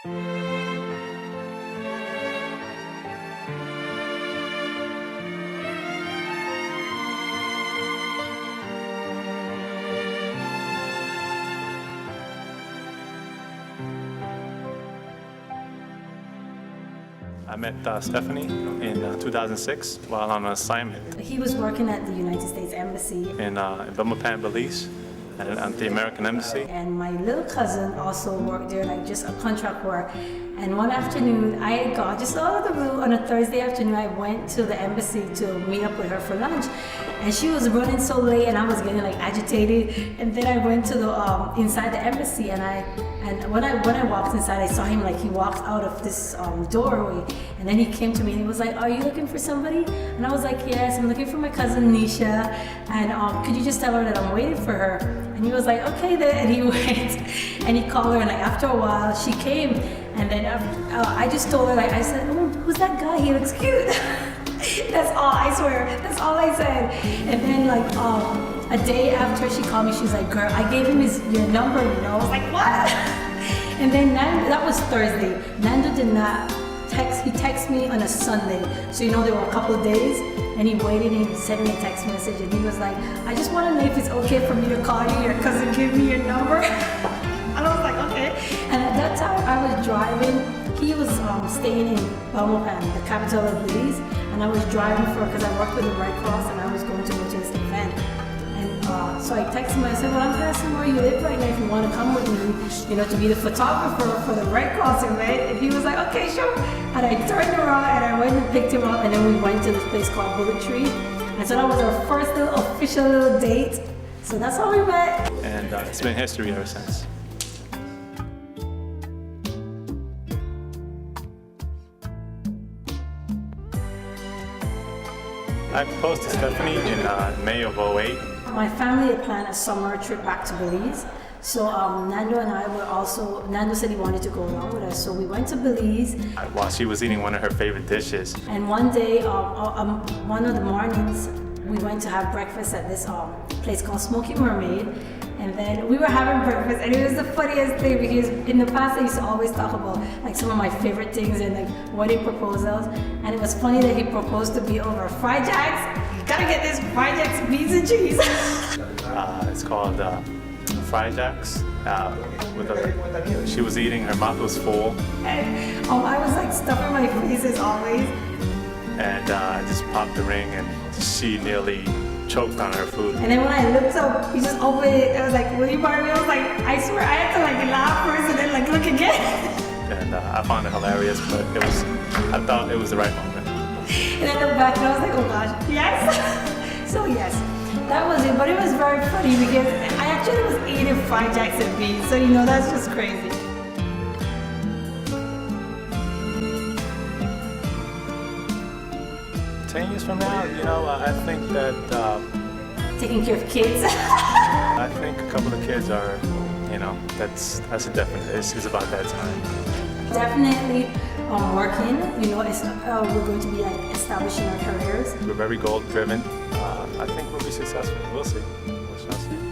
I met Stephanie in 2006 while on an assignment He was working at the United States Embassy. in Belmopan, Belize, at the American Embassy. And my little cousin also worked there, like just a contract work. And one afternoon, I got just out of the blue on a Thursday afternoon, I went to the embassy to meet up with her for lunch. And she was running so late, and I was getting like agitated. And then I went to the inside the embassy, and when I walked inside, I saw him like he walked out of this doorway. And then he came to me and he was like, "Are you looking for somebody?" And I was like, "Yes, I'm looking for my cousin Nisha. And could you just tell her that I'm waiting for her?" And he was like, "Okay then." And he went and he called her, and like after a while she came. And then I just told her, like, I said, "Oh, who's that guy? He looks cute." That's all, I swear. That's all I said. And then like a day after she called me, she was like, "Girl, I gave him your number, you know." I was like, "What?" And then Nando, that was Thursday. Nando did not text. He texted me on a Sunday. So you know there were a couple of days. And he waited and he sent me a text message. And he was like, "I just want to know if it's okay for me to call you. Your cousin gave me your number." And I was like, "Okay." And at that time, I was driving. He was staying in Belmopan, the capital of Belize, and I was driving because I worked with the Red Cross, and I was going to go to this event. And so I texted him. I said, "Well, I'm passing where you live right now. If you want to come with me, you know, to be the photographer for the Red Cross event." And he was like, "Okay, sure." And I turned around and I went and picked him up, and then we went to this place called Bullet Tree. And so that was our first little official little date. So that's how we met. And it's been history ever since. I proposed to Stephanie in May of 2008. My family had planned a summer trip back to Belize. So Nando and I were also, Nando said he wanted to go along with us. So we went to Belize. While she was eating one of her favorite dishes. And one day, one of the mornings, we went to have breakfast at this place called Smoky Mermaid. And then we were having breakfast, and it was the funniest thing because in the past I used to always talk about like some of my favorite things and like wedding proposals. And it was funny that he proposed to me over fried jacks. You gotta get this fried jacks, beans and cheese. It's called Fried Jacks. She was eating, her mouth was full. And I was like stuffing my face as always. And I just popped the ring, and she nearly choked on her food. And then when I looked up, he just opened it. I was like, "Will you buy me?" I was like, I swear I had to like laugh first and then like look again. And I found it hilarious, but I thought it was the right moment. And I looked back and I was like, "Oh gosh, yes." So yes, that was it. But it was very funny because I actually was eating fried jacks and beans. So you know, that's just crazy. Years from now, you know, I think that Taking care of kids. I think a couple of kids are, you know, that's a definite. It's about that time. Definitely working. You know, we're going to be like establishing our careers. We're very goal driven. I think we'll be successful. We'll see. We shall see.